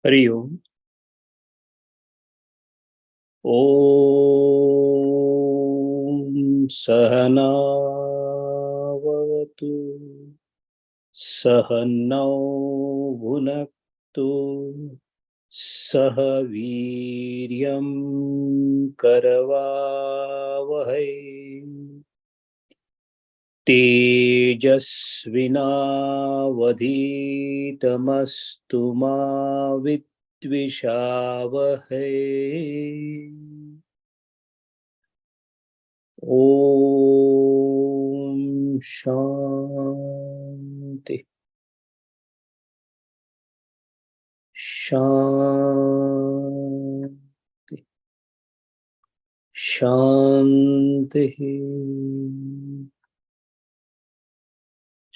हरि ओम। ओम सहनावतु सहनौ भुनक्तु सह वीर्यं करवावहै तेजस्विनावधीतमस्तु मा विद्विषावहै। ओम शांति शांति शांति।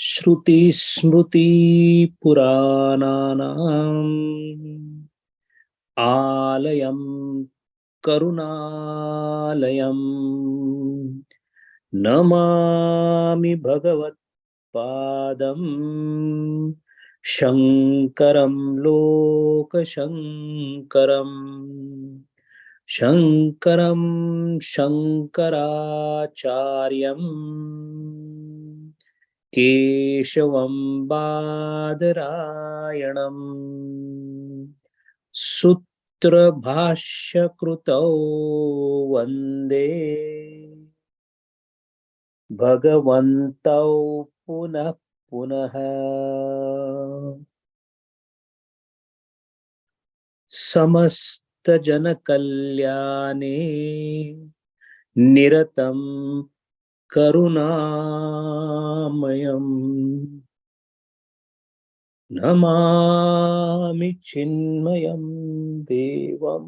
श्रुति स्मृति पुराणानाम् आलयं करुणालयं नमामि भगवत्पादं शङ्करं लोकशङ्करं शङ्करं शङ्कराचार्यं केशवं बादरायणम् सूत्रभाष्यकृतौ वन्दे भगवन्तौ पुनः पुनः। समस्तजनकल्याणे निरतं करुणामयम् नमामि चिन्मयं देवं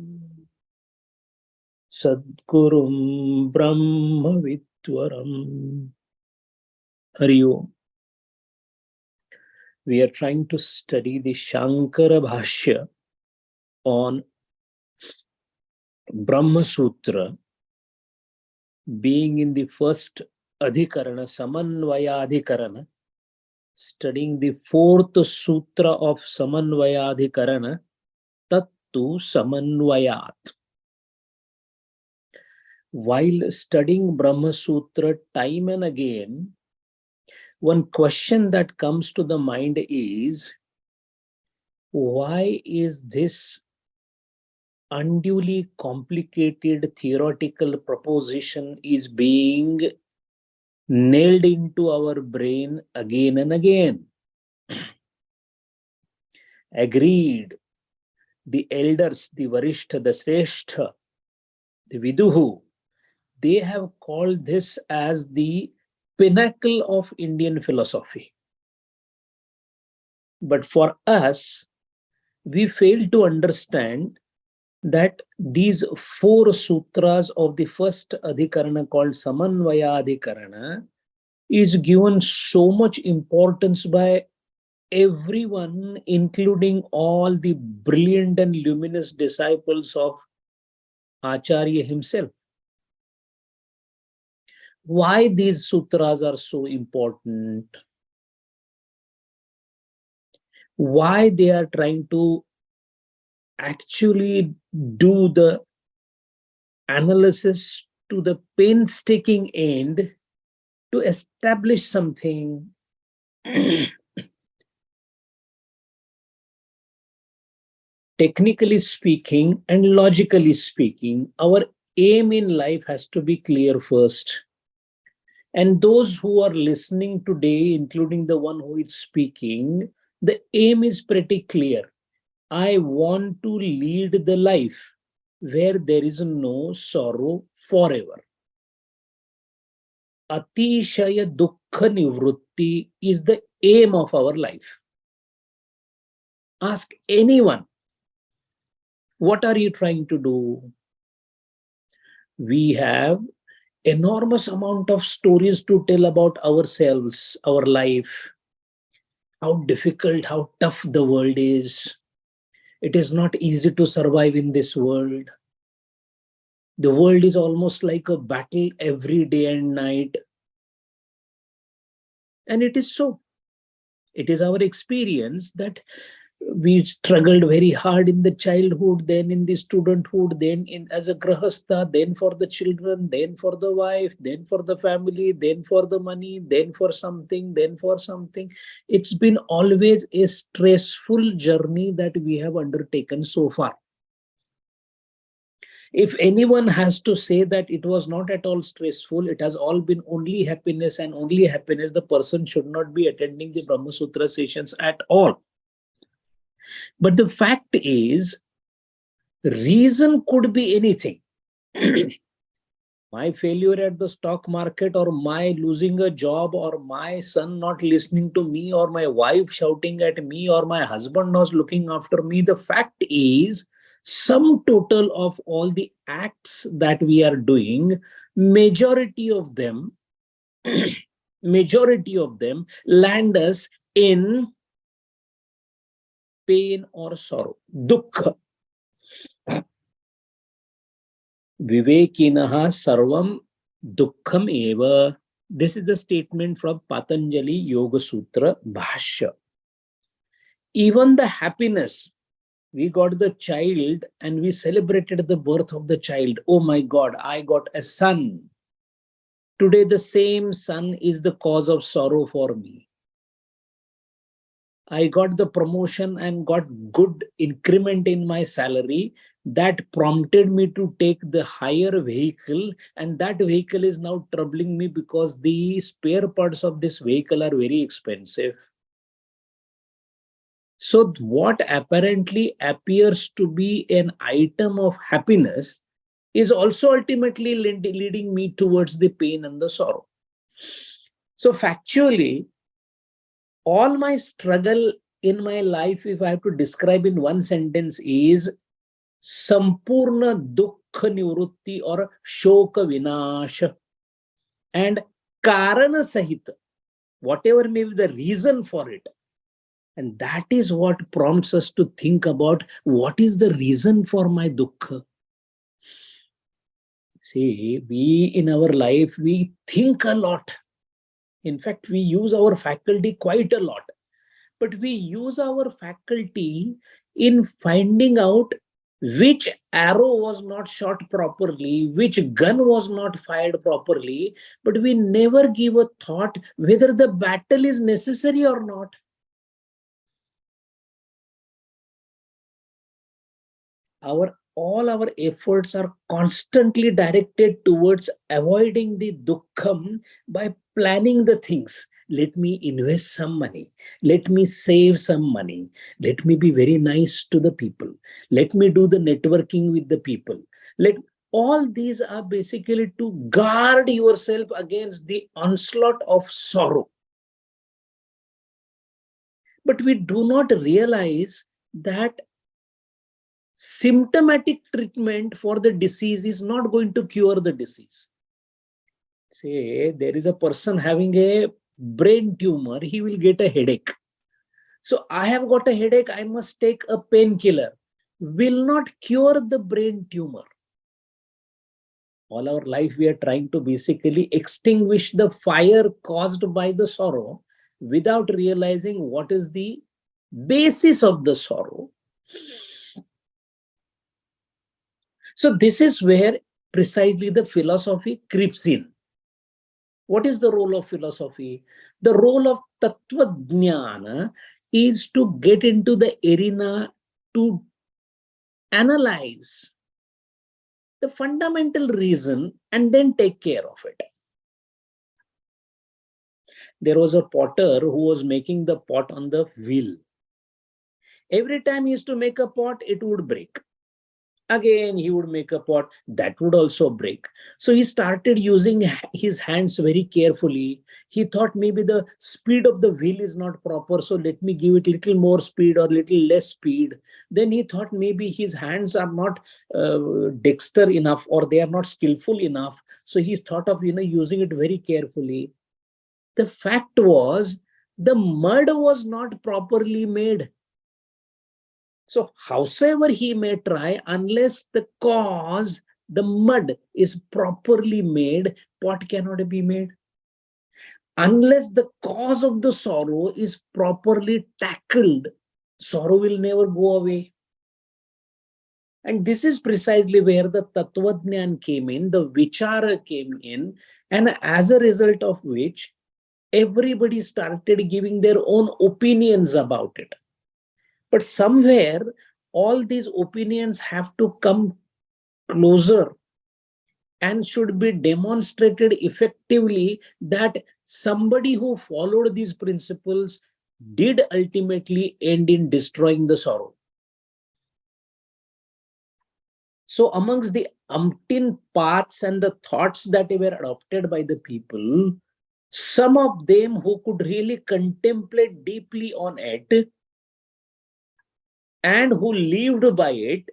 सद्गुरुं ब्रह्मविद्वरम्। हरि ओम. We are trying to study the Shankara Bhashya on Brahma Sutra, being in the first Adhikarana, Samanvaya Adhikarana, studying the fourth Sutra of Samanvaya Adhikarana, Tattu Samanvayat. While studying Brahma Sutra time and again, one question that comes to the mind is, why is this unduly complicated theoretical proposition is being nailed into our brain again and again? Agreed, the elders, the Varishta, the Sreshta, the Viduhu, they have called this as the pinnacle of Indian philosophy. But for us, we fail to understand that these four sutras of the first Adhikarana, called Samanvaya Adhikarana, is given so much importance by everyone, including all the brilliant and luminous disciples of Acharya himself. Why these sutras are so important? Why they are trying to actually do the analysis to the painstaking end to establish something technically speaking and logically speaking. Our aim in life has to be clear first. And those who are listening today, including the one who is speaking, the aim is pretty clear. I want to lead the life where there is no sorrow forever. Atishaya dukkha nivrutti is the aim of our life. Ask anyone, what are you trying to do? We have enormous amount of stories to tell about ourselves, our life, how difficult, how tough the world is. It is not easy to survive in this world. The world is almost like a battle every day and night. And it is so. It is our experience that We struggled very hard in the childhood, then in the studenthood, then as a grahastha, then for the children, then for the wife, then for the family, then for the money, then for something, then for something. It's been always a stressful journey that we have undertaken so far. If anyone has to say that it was not at all stressful, it has all been only happiness and only happiness, the person should not be attending the Brahma Sutra sessions at all. But the fact is, reason could be anything. My failure at the stock market, or my losing a job, or my son not listening to me, or my wife shouting at me, or my husband not looking after me. The fact is, sum total of all the acts that we are doing, majority of them land us in pain or sorrow, dukkha. Vivekinaha sarvam dukkham eva. This is the statement from Patanjali Yoga Sutra Bhashya. Even the happiness, we got the child and we celebrated the birth of the child. Oh my God, I got a son. Today the same son is the cause of sorrow for me. I got the promotion and got good increment in my salary. That prompted me to take the higher vehicle, and that vehicle is now troubling me because the spare parts of this vehicle are very expensive. So what apparently appears to be an item of happiness is also ultimately leading me towards the pain and the sorrow. So factually, all my struggle in my life, if I have to describe in one sentence, is Sampurna Dukkha Nivrutti or Shoka Vinasha. And Karana Sahita, whatever may be the reason for it. And that is what prompts us to think about what is the reason for my dukkha. See, we in our life, we think a lot. In fact, we use our faculty quite a lot. But we use our faculty in finding out which arrow was not shot properly, which gun was not fired properly, but we never give a thought whether the battle is necessary or not. All our efforts are constantly directed towards avoiding the dukkham by planning the things. Let me invest some money. Let me save some money. Let me be very nice to the people. Let me do the networking with the people. All these are basically to guard yourself against the onslaught of sorrow. But we do not realize that symptomatic treatment for the disease is not going to cure the disease. Say there is a person having a brain tumor, he will get a headache. So I have got a headache, I must take a painkiller. Will not cure the brain tumor. All our life we are trying to basically extinguish the fire caused by the sorrow without realizing what is the basis of the sorrow. So this is where precisely the philosophy creeps in. What is the role of philosophy? The role of Tattva Jnana is to get into the arena to analyze the fundamental reason and then take care of it. There was a potter who was making the pot on the wheel. Every time he used to make a pot, it would break. Again, he would make a pot that would also break. So he started using his hands very carefully. He thought maybe the speed of the wheel is not proper, so let me give it little more speed or little less speed. Then he thought maybe his hands are not dexter enough, or they are not skillful enough. So he thought of using it very carefully. The fact was, the mud was not properly made. So howsoever he may try, unless the mud is properly made, pot cannot be made. Unless the cause of the sorrow is properly tackled, Sorrow will never go away. And this is precisely where the Tattvajnan came in, the Vichara came in, and as a result of which, everybody started giving their own opinions about it. But somewhere, all these opinions have to come closer and should be demonstrated effectively that somebody who followed these principles did ultimately end in destroying the sorrow. So amongst the umpteen paths and the thoughts that were adopted by the people, some of them who could really contemplate deeply on it and who lived by it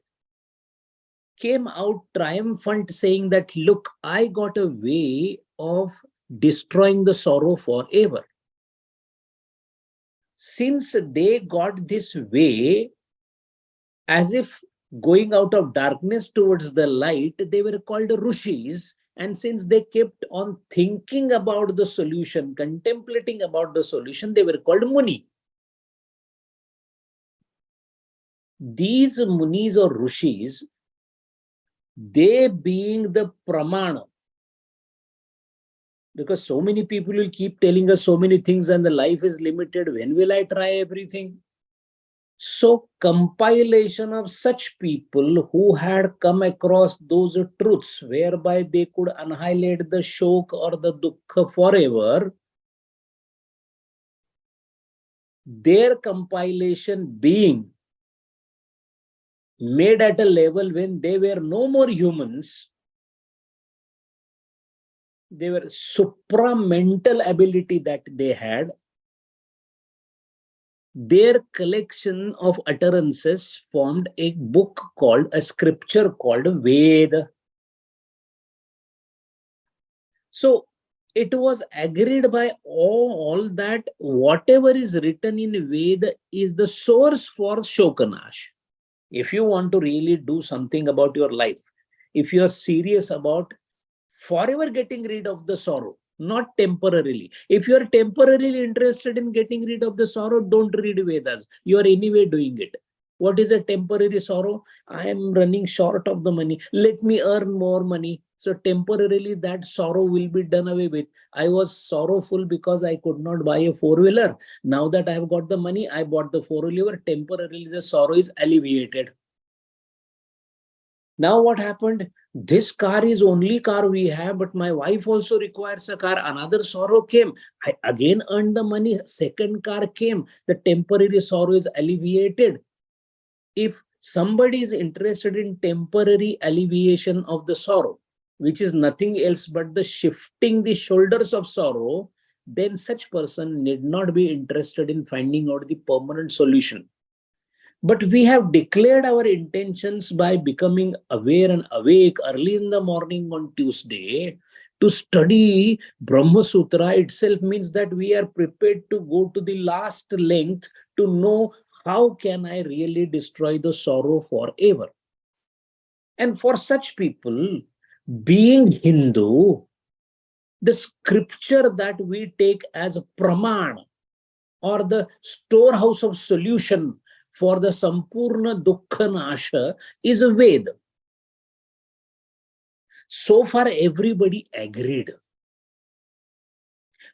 came out triumphant, saying that, look, I got a way of destroying the sorrow forever. Since they got this way, as if going out of darkness towards the light, they were called rishis. And since they kept on thinking about the solution, contemplating about the solution, they were called muni. These munis or rishis, they being the pramana, because so many people will keep telling us so many things and the life is limited. When will I try everything? So compilation of such people who had come across those truths whereby they could annihilate the shok or the dukkha forever, their compilation being made at a level when they were no more humans, they were supramental ability that they had. Their collection of utterances formed a book called, a scripture called Veda. So it was agreed by all that whatever is written in Veda is the source for Shokanash. If you want to really do something about your life, if you are serious about forever getting rid of the sorrow, not temporarily. If you are temporarily interested in getting rid of the sorrow, don't read Vedas. You are anyway doing it. What is a temporary sorrow? I am running short of the money. Let me earn more money. So temporarily that sorrow will be done away with. I was sorrowful because I could not buy a four-wheeler. Now that I have got the money, I bought the four-wheeler. Temporarily the sorrow is alleviated. Now what happened? This car is only car we have, but my wife also requires a car. Another sorrow came. I again earned the money. Second car came. The temporary sorrow is alleviated. If somebody is interested in temporary alleviation of the sorrow, which is nothing else but the shifting the shoulders of sorrow, then such person need not be interested in finding out the permanent solution. But we have declared our intentions by becoming aware and awake early in the morning on Tuesday. To study Brahma Sutra itself means that we are prepared to go to the last length to know how can I really destroy the sorrow forever. And for such people, being Hindu, the scripture that we take as a praman or the storehouse of solution for the Sampurna Dukkha Nasha is a Veda. So far, everybody agreed.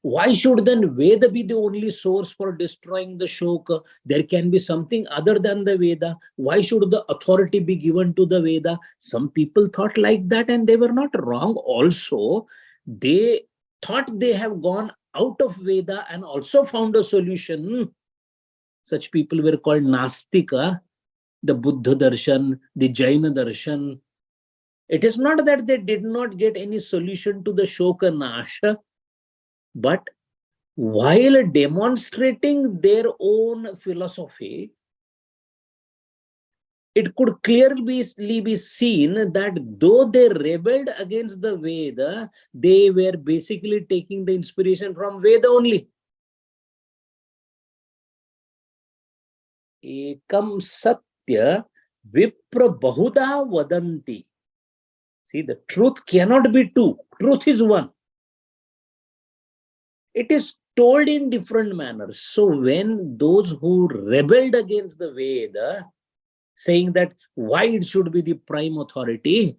Why should then Veda be the only source for destroying the Shoka? There can be something other than the Veda. Why should the authority be given to the Veda? Some people thought like that and they were not wrong also. They thought they have gone out of Veda and also found a solution. Such people were called Nastika, the Buddha Darshan, the Jaina Darshan. It is not that they did not get any solution to the Shoka Nasha, but while demonstrating their own philosophy, it could clearly be seen that though they rebelled against the Veda, they were basically taking the inspiration from Veda only. Ekam Satya Vipra Bahuda Vadanti. See, the truth cannot be two. Truth is one. It is told in different manners. So when those who rebelled against the Veda, saying that why it should be the prime authority,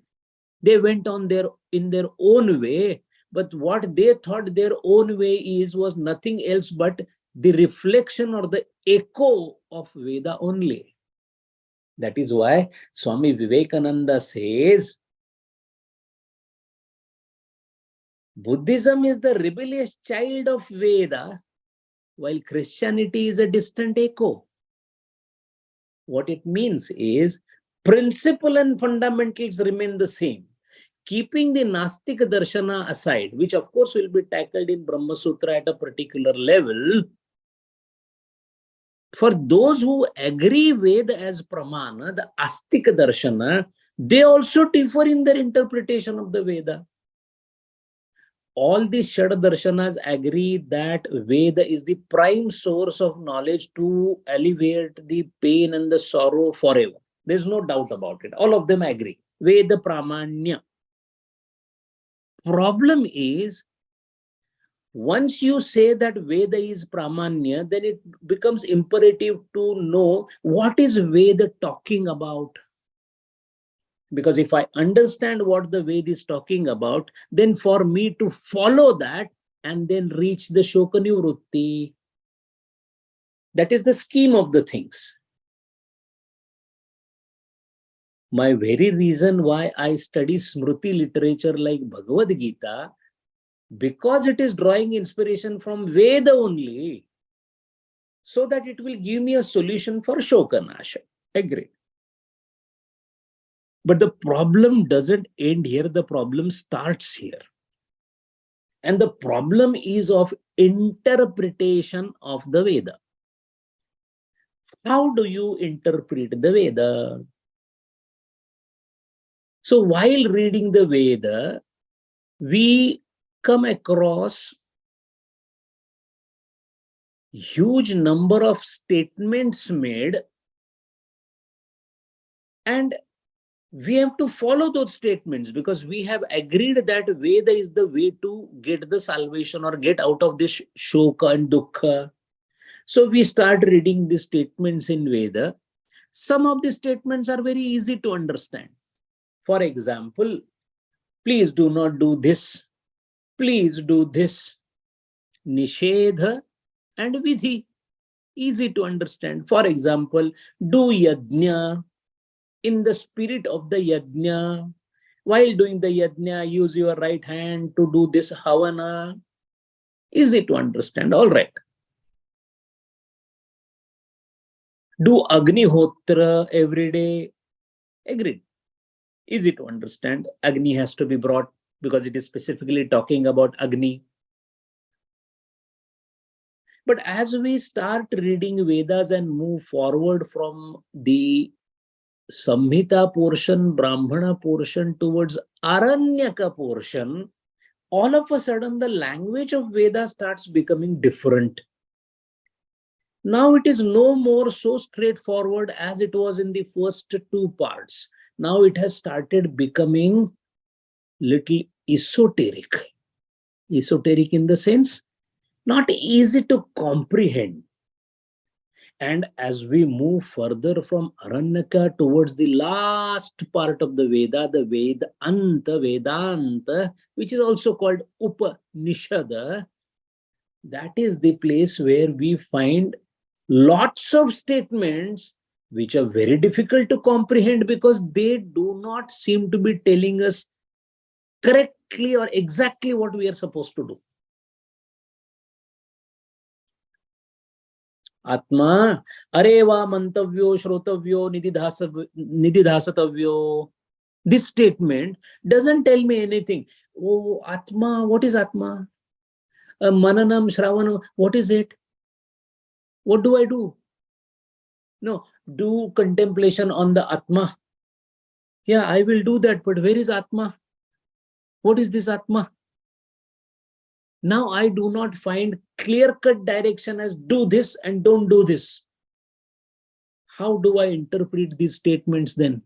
they went on in their own way. But what they thought their own way was nothing else but the reflection or the echo of Veda only. That is why Swami Vivekananda says Buddhism is the rebellious child of Veda, while Christianity is a distant echo. What it means is principle and fundamentals remain the same. Keeping the Nastik Darshana aside, which of course will be tackled in Brahma Sutra at a particular level, for those who agree Veda as Pramana, the Astik Darshana, they also differ in their interpretation of the Veda. All the Shad Darshanas agree that Veda is the prime source of knowledge to alleviate the pain and the sorrow forever. There's no doubt about it. All of them agree. Veda Pramanya. Problem is, once you say that Veda is Pramanya, then it becomes imperative to know what is Veda talking about. Because if I understand what the Veda is talking about, then for me to follow that and then reach the Shokanivrutti, that is the scheme of the things. My very reason why I study Smriti literature like Bhagavad Gita, because it is drawing inspiration from Veda only, so that it will give me a solution for Shokanasha. Agree. But the problem doesn't end here, the problem starts here. And the problem is of interpretation of the Veda. How do you interpret the Veda? So while reading the Veda, we come across huge number of statements made, and we have to follow those statements because we have agreed that Veda is the way to get the salvation or get out of this shoka and dukkha. So we start reading the statements in Veda. Some of the statements are very easy to understand. For example, please do not do this. Please do this. Nishedha and Vidhi. Easy to understand. For example, do yajna. In the spirit of the yajna, while doing the yajna, use your right hand to do this havana. Easy to understand. All right. Do agnihotra every day. Agreed. Easy to understand. Agni has to be brought because it is specifically talking about Agni. But as we start reading Vedas and move forward from the Samhita portion, Brahmana portion towards Aranyaka portion, all of a sudden the language of Veda starts becoming different. Now it is no more so straightforward as it was in the first two parts. Now it has started becoming little esoteric. Esoteric in the sense, not easy to comprehend. And as we move further from Aranyaka towards the last part of the Vedanta, which is also called Upanishad, that is the place where we find lots of statements which are very difficult to comprehend because they do not seem to be telling us correctly or exactly what we are supposed to do. Atma, areva mantavyo, shrotavyo, nididhasatavyo. This statement doesn't tell me anything. Oh, Atma, what is Atma? Mananam, Shravanam, what is it? What do I do? No, do contemplation on the Atma. Yeah, I will do that, but where is Atma? What is this Atma? Now I do not find clear-cut direction as do this and don't do this. How do I interpret these statements then?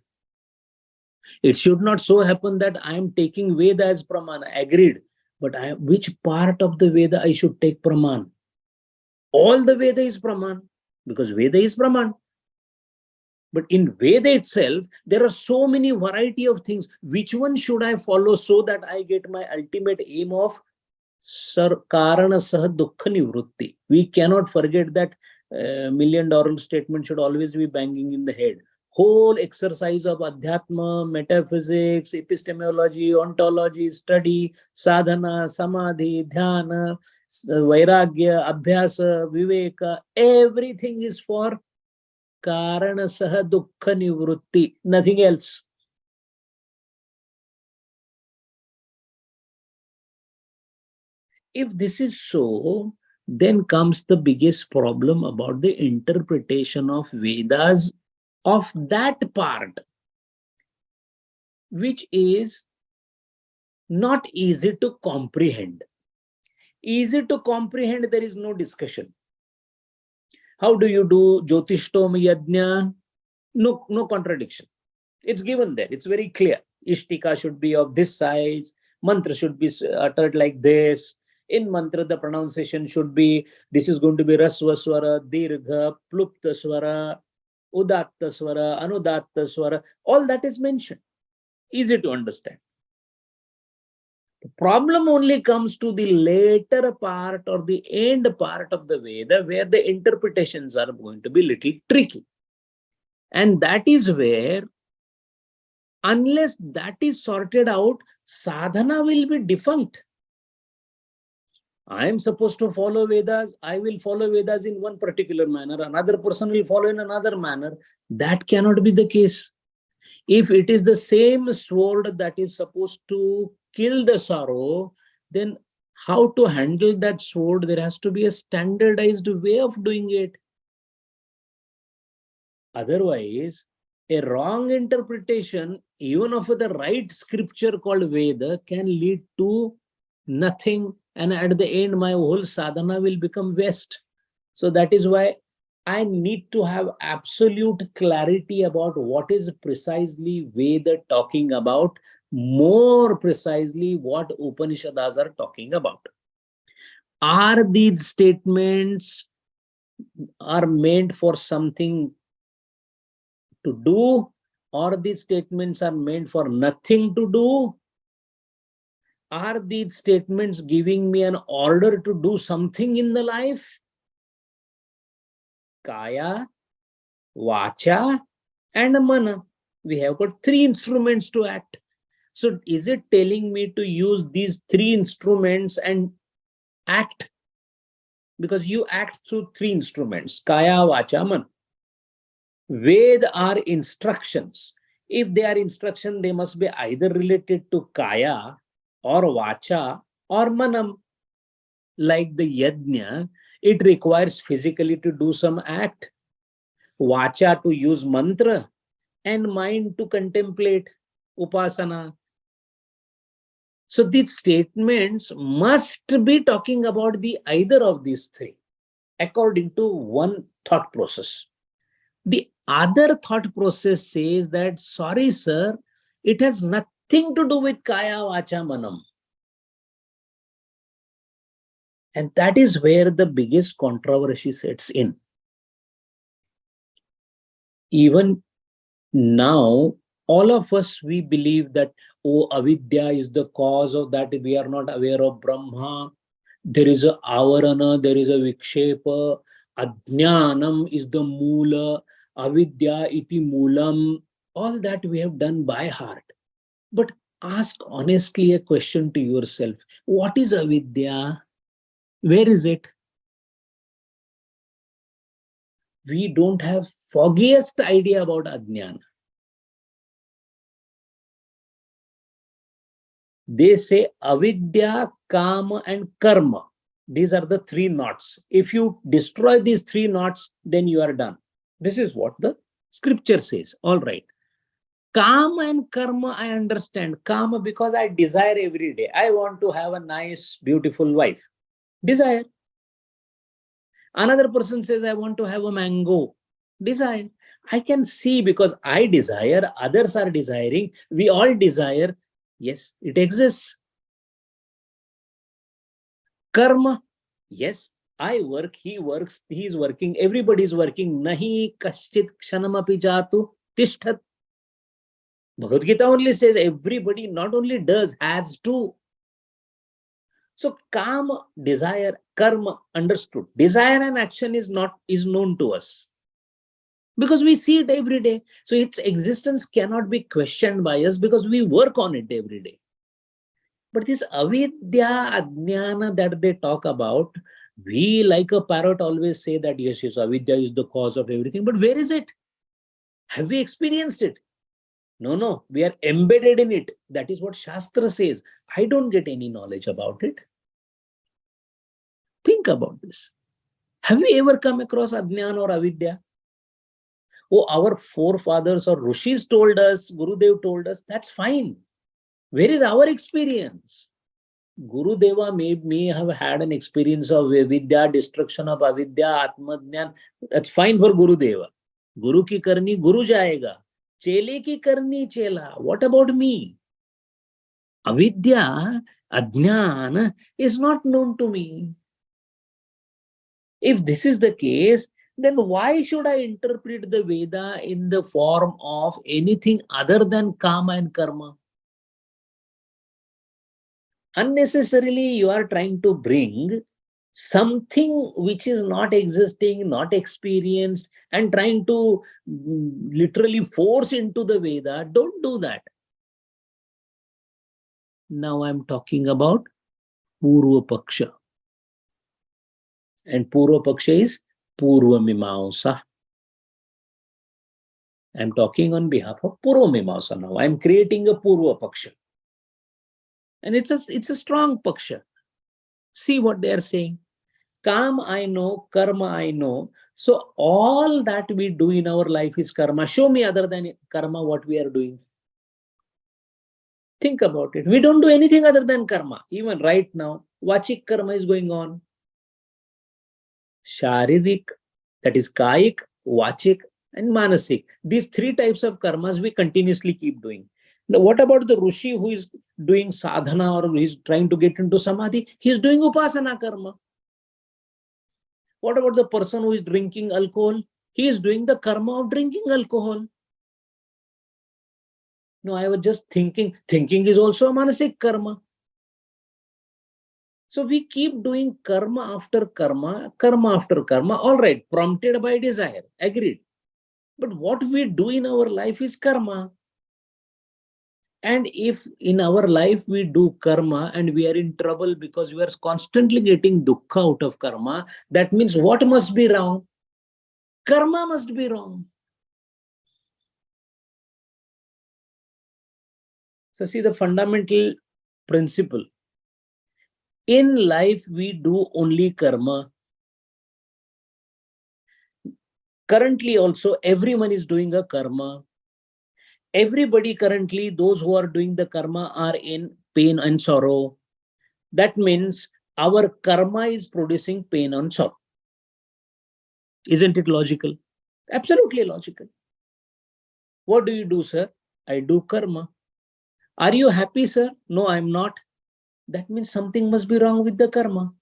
It should not so happen that I am taking Veda as Pramana, agreed. But which part of the Veda I should take Praman? All the Veda is Praman, because Veda is Praman. But in Veda itself, there are so many variety of things. Which one should I follow so that I get my ultimate aim of Karana Sah Dukkha Nivrutti? We cannot forget that $1,000,000 statement should always be banging in the head. Whole exercise of Adhyatma, metaphysics, epistemology, ontology, study, sadhana, samadhi, dhyana, vairagya, abhyasa, viveka, everything is for Karana Sah Dukkha Nivrutti, nothing else. If this is so, then comes the biggest problem about the interpretation of Vedas of that part, which is not easy to comprehend. Easy to comprehend, there is no discussion. How do you do Jyotishtom Yajna? No contradiction. It's given there. It's very clear. Ishtika should be of this size. Mantra should be uttered like this. In mantra, the pronunciation should be, this is going to be Rasva Swara, Dirgha, Plupta Swara, Udatta Swara, Anudatta Swara. All that is mentioned. Easy to understand. The problem only comes to the later part or the end part of the Veda, where the interpretations are going to be little tricky. And that is where, unless that is sorted out, sadhana will be defunct. I am supposed to follow Vedas. I will follow Vedas in one particular manner. Another person will follow in another manner. That cannot be the case. If it is the same sword that is supposed to kill the sorrow, then how to handle that sword? There has to be a standardized way of doing it. Otherwise, a wrong interpretation, even of the right scripture called Veda, can lead to nothing. And at the end, my whole sadhana will become waste. So that is why I need to have absolute clarity about what is precisely Veda talking about, more precisely what Upanishads are talking about. Are these statements are meant for something to do, or these statements are meant for nothing to do? Are these statements giving me an order to do something in the life? Kaya, Vacha, and Mana. We have got three instruments to act. So is it telling me to use these three instruments and act? Because you act through three instruments, Kaya, Vacha, Mana. Ved are instructions. If they are instruction, they must be either related to Kaya or Vacha or Manam. Like the Yajna, it requires physically to do some act, Vacha to use mantra, and mind to contemplate, Upasana. So these statements must be talking about the either of these three, according to one thought process. The other thought process says that, sorry, sir, it has nothing to do with Kaya, Vacha, Manam. And that is where the biggest controversy sets in. Even now, all of us, we believe that, oh, avidya is the cause of that. We are not aware of Brahma. There is a avarana, there is a vikshepa. Ajnanam is the mula. Avidya iti moolam. All that we have done by heart. But ask honestly a question to yourself. What is avidya? Where is it? We don't have foggiest idea about ajnana. They say avidya, kama, and karma. These are the three knots. If you destroy these three knots, then you are done. This is what the scripture says. All right. Kama and karma, I understand. Kama, because I desire every day. I want to have a nice, beautiful wife. Desire. Another person says, I want to have a mango. Desire. I can see because I desire, others are desiring, we all desire. Yes, it exists. Karma. Yes, I work, he works, he is working, everybody is working. Nahi kaschit kshanamapi jatu tishtat. Bhagavad Gita only says everybody not only does, has to. So kama, desire, karma, understood. Desire and action is known to us because we see it every day. So its existence cannot be questioned by us because we work on it every day. But this avidya, ajnana that they talk about, we like a parrot always say that yes, avidya is the cause of everything. But where is it? Have we experienced it? No, we are embedded in it. That is what Shastra says. I don't get any knowledge about it. Think about this. Have you ever come across Ajnana or Avidya? Oh, our forefathers or Rishis told us, Gurudev told us, that's fine. Where is our experience? Gurudeva may have had an experience of Vidya, destruction of Avidya, Atmadnyan. That's fine for Gurudeva. Guru ki karni, Guru jayega. Chele ki karni, chela. What about me? Avidya, Ajnana is not known to me. If this is the case, then why should I interpret the Veda in the form of anything other than karma and karma? Unnecessarily, you are trying to bring something which is not existing, not experienced, and trying to literally force into the Veda. Don't do that. Now I'm talking about Purva Paksha. And Purva Paksha is Purva Mimamsa. I'm talking on behalf of Purva Mimamsa now. I'm creating a Purva Paksha. And it's a strong Paksha. See what they are saying. Kam I know, karma I know. So all that we do in our life is karma. Show me other than karma what we are doing. Think about it. We don't do anything other than karma. Even right now, Vachik karma is going on. Sharirik, that is Kayik, Vachik, and Manasik. These three types of karmas we continuously keep doing. Now, what about the Rishi who is doing sadhana or he's trying to get into samadhi? He's doing upasana karma. What about the person who is drinking alcohol? He is doing the karma of drinking alcohol. No, I was just thinking. Thinking is also a manasik karma. So we keep doing karma after karma, karma after karma. All right, prompted by desire. Agreed. But what we do in our life is karma. And if in our life we do karma and we are in trouble because we are constantly getting dukkha out of karma, that means what must be wrong? Karma must be wrong. So see the fundamental principle. In life, we do only karma. Currently also, everyone is doing a karma. Everybody currently, those who are doing the karma are in pain and sorrow. That means our karma is producing pain and sorrow. Isn't it logical? Absolutely logical. What do you do, sir? I do karma. Are you happy, sir? No, I'm not. That means something must be wrong with the karma.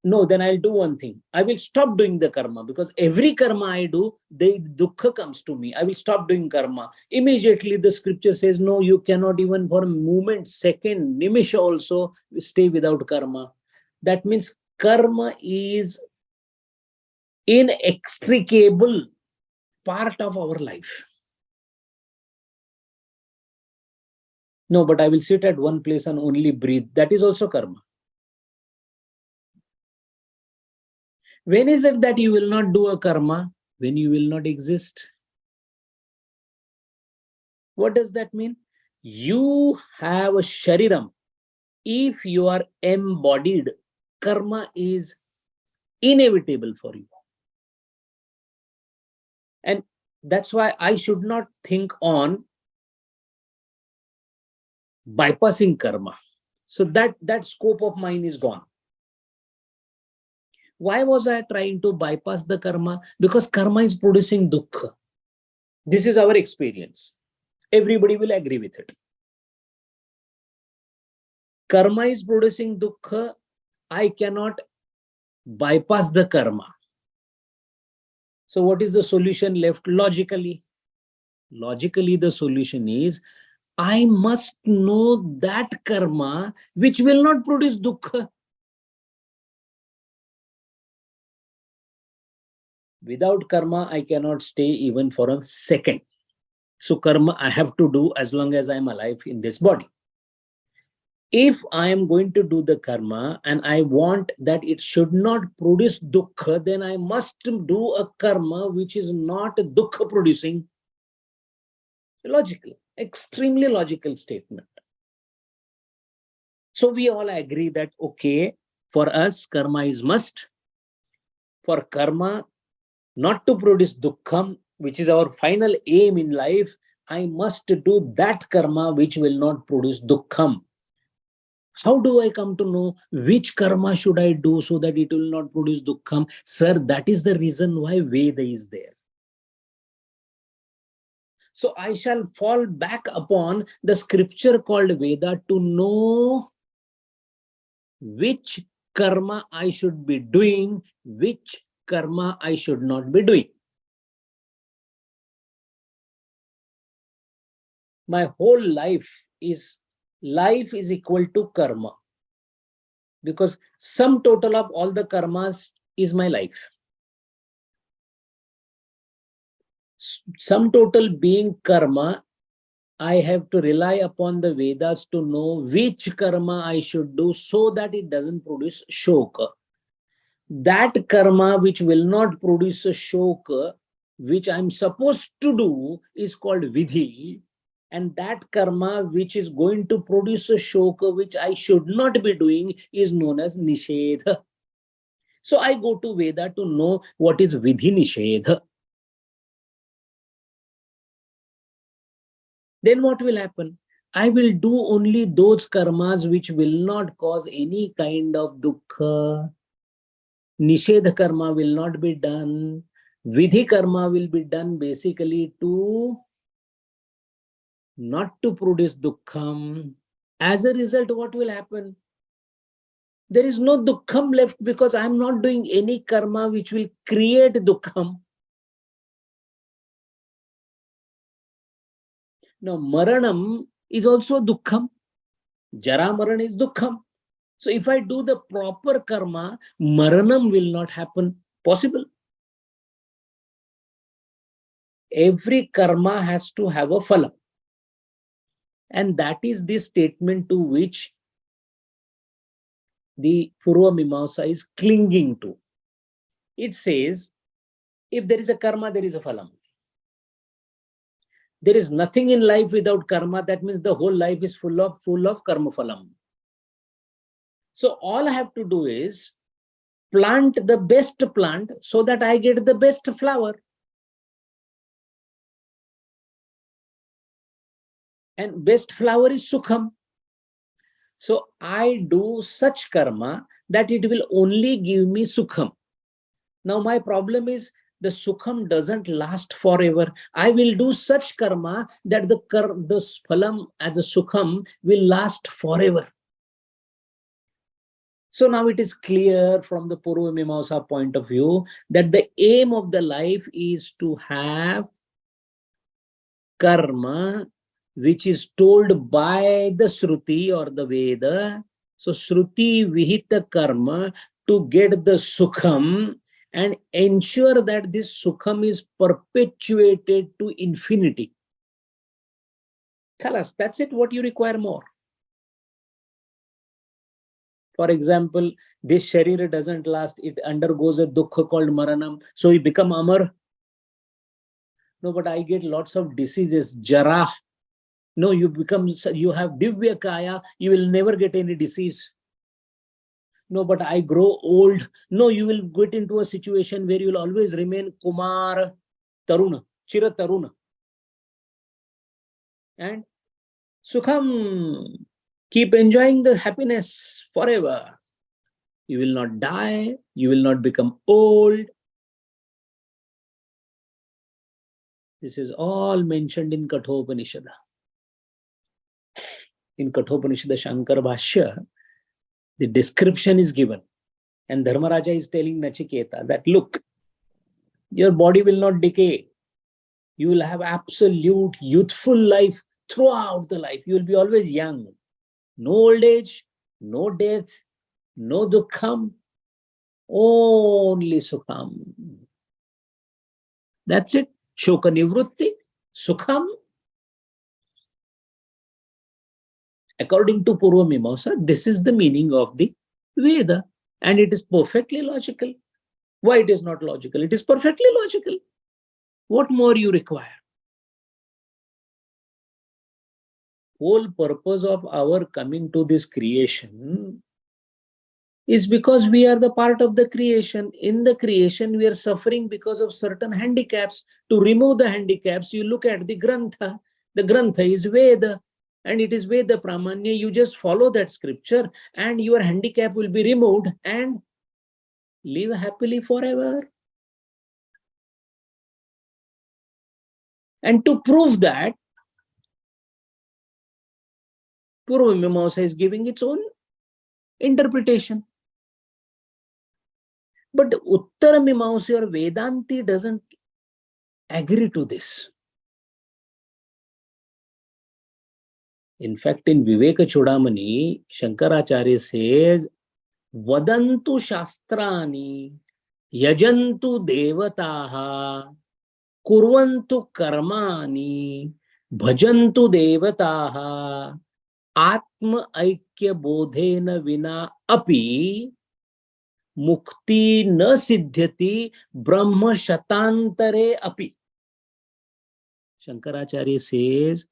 No, then I'll do one thing. I will stop doing the karma because every karma I do, the dukkha comes to me. I will stop doing karma. Immediately the scripture says, no, you cannot even for a moment, second, nimisha also stay without karma. That means karma is inextricable part of our life. No, but I will sit at one place and only breathe. That is also karma. When is it that you will not do a karma? When you will not exist. What does that mean? You have a shariram. If you are embodied, karma is inevitable for you. And that's why I should not think on bypassing karma. So that scope of mine is gone. Why was I trying to bypass the karma? Because karma is producing dukkha. This is our experience. Everybody will agree with it. Karma is producing dukkha. I cannot bypass the karma. So what is the solution left logically? Logically, the solution is I must know that karma which will not produce dukkha. Without karma, I cannot stay even for a second. So karma I have to do as long as I am alive in this body. If I am going to do the karma and I want that it should not produce dukkha, then I must do a karma which is not dukkha producing. Logical, extremely logical statement. So we all agree that, okay, for us, karma is must. For karma not to produce dukkham, which is our final aim in life, I must do that karma which will not produce dukkham. How do I come to know which karma should I do so that it will not produce dukkham? Sir, that is the reason why Veda is there. So I shall fall back upon the scripture called Veda to know which karma I should be doing, which karma I should not be doing. My whole life is equal to karma, because sum total of all the karmas is my life. Sum total being karma, I have to rely upon the Vedas to know which karma I should do so that it doesn't produce shoka. That karma which will not produce a shoka, which I'm supposed to do, is called vidhi. And that karma which is going to produce a shoka, which I should not be doing, is known as nishedha. So I go to Veda to know what is vidhi nishedha. Then what will happen? I will do only those karmas which will not cause any kind of dukkha. Nishedha karma will not be done. Vidhi karma will be done basically to not to produce dukkham. As a result, what will happen? There is no dukkham left because I am not doing any karma which will create dukkham. Now, maranam is also dukkham. Jara maran is dukkham. So if I do the proper karma, maranam will not happen. Possible. Every karma has to have a phala. And that is the statement to which the Purva Mimamsa is clinging to. It says, if there is a karma, there is a phalam. There is nothing in life without karma. That means the whole life is full of karma phalam. So all I have to do is plant the best plant so that I get the best flower. And best flower is sukham. So I do such karma that it will only give me sukham. Now my problem is the sukham doesn't last forever. I will do such karma that the phalam as a sukham will last forever. So now it is clear from the Purva Mimamsa point of view that the aim of the life is to have karma which is told by the Shruti or the Veda. So Shruti Vihita karma to get the sukham and ensure that this sukham is perpetuated to infinity. Khalas, that's it. What you require more? For example, this sharira doesn't last. It undergoes a dukkha called maranam. So you become amar. No, but I get lots of diseases. Jara. No, you have divya kaya. You will never get any disease. No, but I grow old. No, you will get into a situation where you will always remain kumar, taruna, chira taruna. And sukham. Keep enjoying the happiness forever. You will not die. You will not become old. This is all mentioned in Kathopanishad. In Kathopanishad, Shankara Bhashya, The description is given. And Dharmaraja is telling Nachiketa that, look, your body will not decay. You will have absolute youthful life throughout the life. You will be always young. No old age, no death, no dukkham, only sukham. That's it. Shoka nivrutti, sukham. According to Purva Mimamsa, this is the meaning of the Veda. And it is perfectly logical. Why it is not logical? It is perfectly logical. What more you require? Whole purpose of our coming to this creation is because we are the part of the creation. In the creation, we are suffering because of certain handicaps. To remove the handicaps, you look at the Grantha. The Grantha is Veda, and it is Veda Pramanya. You just follow that scripture, and your handicap will be removed, and live happily forever. And to prove that, Purva Mimamsa is giving its own interpretation. But Uttara Mimamsa or Vedanti doesn't agree to this. In fact, in Viveka Chudamani, Shankaracharya says, Vadantu Shastrani, Yajantu Devataha, Kurvantu Karmani, Bhajantu Devataha, Atma Aikya Bodhena Vina Api, Mukti na Siddhyati, Brahma Shatantare Api. Shankaracharya says,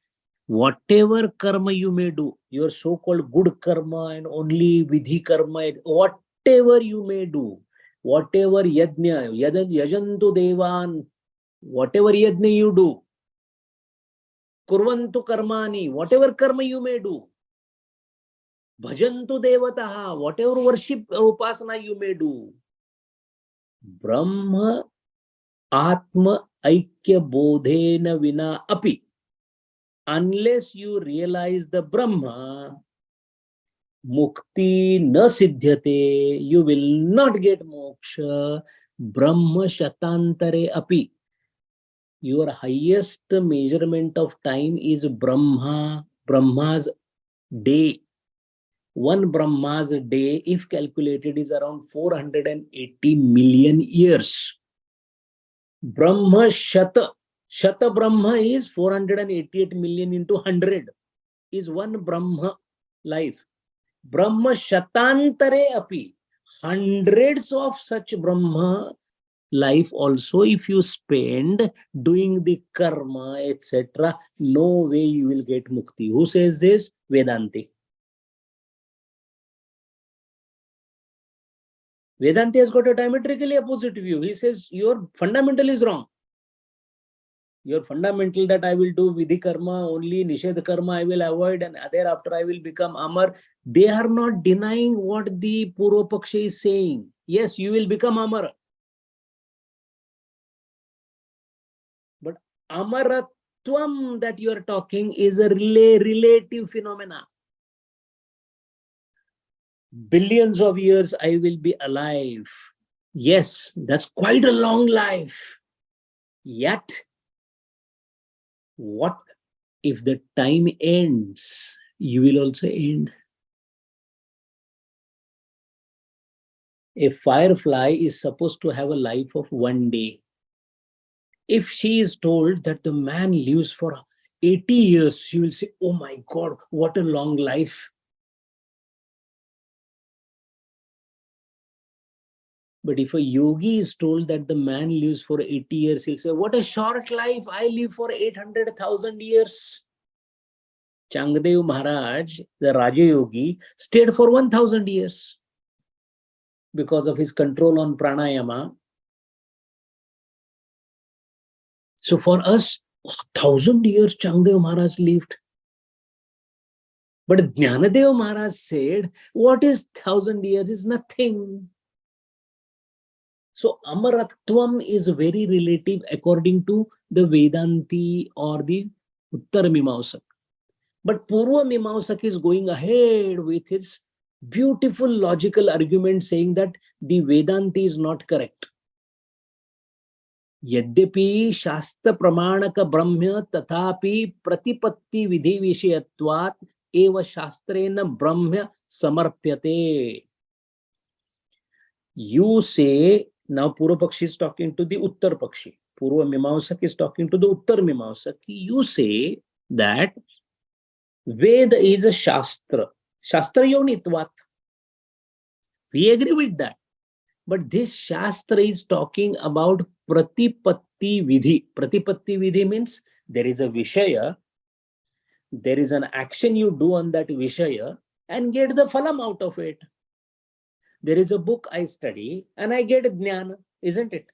whatever karma you may do, your so-called good karma and only vidhi karma, whatever you may do, whatever yajna, yajantu devan, whatever yajna you do, kurvantu karmani, whatever karma you may do, bhajantu devataha, whatever worship or upasana you may do, Brahma Atma Aikya Bodhena Vina Api, unless you realize the Brahma, Mukti na siddhyate, you will not get moksha, Brahma Shatantare Api. Your highest measurement of time is Brahma's day. One Brahma's day, if calculated, is around 480 million years. Brahma Shata Brahma is 488 million into 100 is one Brahma life. Brahma Shatantare Api, hundreds of such Brahma life also, if you spend doing the karma, etc., no way you will get mukti. Who says this? Vedanti. Vedanti has got a diametrically opposite view. He says your fundamental is wrong. Your fundamental that I will do vidhi karma only, nishedha karma I will avoid, and thereafter I will become Amar. They are not denying what the Purva Paksha is saying. Yes, you will become Amar. But Amaratvam that you are talking is a relative phenomena. Billions of years I will be alive. Yes, that's quite a long life. Yet, what if the time ends? You will also end. A firefly is supposed to have a life of 1 day. If she is told that the man lives for 80 years, she will say, oh my God, what a long life. But if a yogi is told that the man lives for 80 years, he'll say, what a short life, I live for 800,000 years. Changdev Maharaj, the Raja Yogi, stayed for 1,000 years because of his control on pranayama. So for us, 1,000 years Changdev Maharaj lived. But Jnanadev Maharaj said, what is 1,000 years? Is nothing. So Amaratvam is very relative according to the Vedanti or the Uttara Mimamsak. But Purva Mimamsak is going ahead with his Beautiful logical argument saying that the Vedanta is not correct. यद्यपि शास्त्र प्रमाणक ब्रह्म तथापि प्रतिपत्ति विधि विषयत्वात् एव शास्त्रेण ब्रह्म समर्प्यते. You say, now Purva Pakshi is talking to the Uttar Pakshi. Purva Mimamsak is talking to the Uttar Mimamsak. You say that Veda is a Shastra. Shastra Yonitvat. We agree with that. But this Shastra is talking about Pratipatti Vidhi. Pratipatti Vidhi means there is a Vishaya, there is an action you do on that Vishaya and get the phalam out of it. There is a book I study and I get Jnana, isn't it?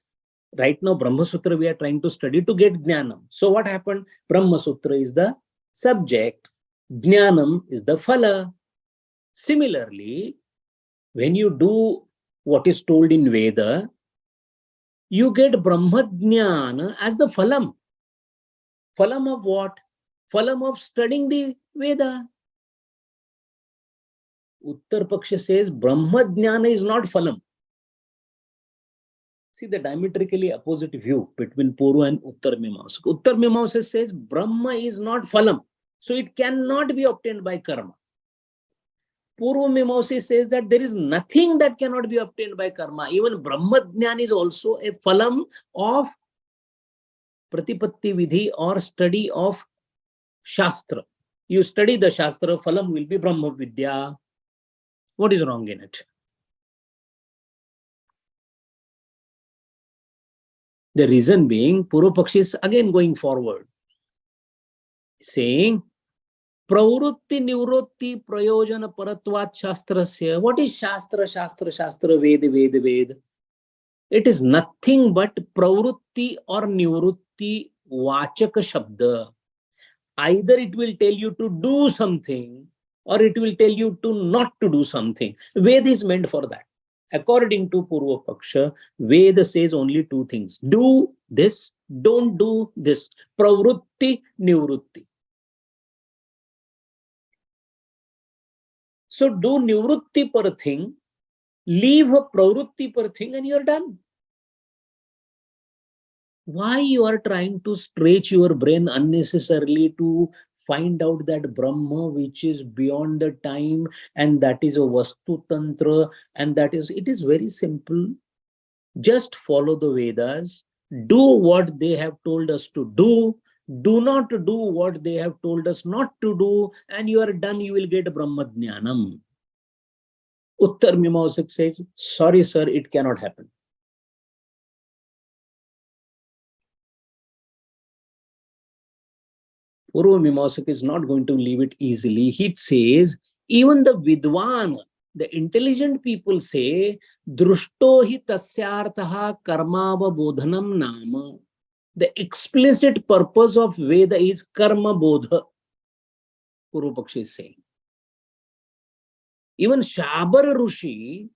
Right now, Brahma Sutra we are trying to study to get Jnanam. So what happened? Brahma Sutra is the subject, Jnanam is the phala. Similarly, when you do what is told in Veda, you get Brahma Jnana as the phalam. Phalam of what? Phalam of studying the Veda. Uttar Paksha says Brahma Jnana is not phalam. See the diametrically opposite view between Purva and Uttar Mimamsa. Uttar Mimamsa says Brahma is not phalam, so it cannot be obtained by karma. Purva Mimamsa says that there is nothing that cannot be obtained by karma. Even Brahma Jnana is also a phalam of Pratipatti Vidhi or study of Shastra. You study the Shastra, phalam will be Brahma Vidya. What is wrong in it? The reason being, Purva Pakshi is again going forward, saying, Pravrutti Nivrutti Prayojana Paratvat Shastrasya. What is Shastra, Shastra, Shastra, Veda, Veda, Veda? It is nothing but Pravrutti or Nivrutti Vachaka Shabda. Either it will tell you to do something or it will tell you to not to do something. Veda is meant for that. According to Purva Paksha, Veda says only two things. Do this, don't do this. Pravrutti, Nivrutti. So do Nivrutti per thing, leave a Pravrutti per thing and you're done. Why you are trying to stretch your brain unnecessarily to find out that Brahma which is beyond the time and that is a Vastu Tantra and that is, it is very simple. Just follow the Vedas, do what they have told us to do not do what they have told us not to do, and you are done, you will get Brahma Jnanam. Uttar Mimamsak says, sorry sir, it cannot happen. Purva Mimamsak is not going to leave it easily. He says, even the Vidwan, the intelligent people say, Drushto hi tasyartaha karmava bodhanam nama. The explicit purpose of Veda is karma bodha. Purva Pakshi is saying. Even Shabar Rushi,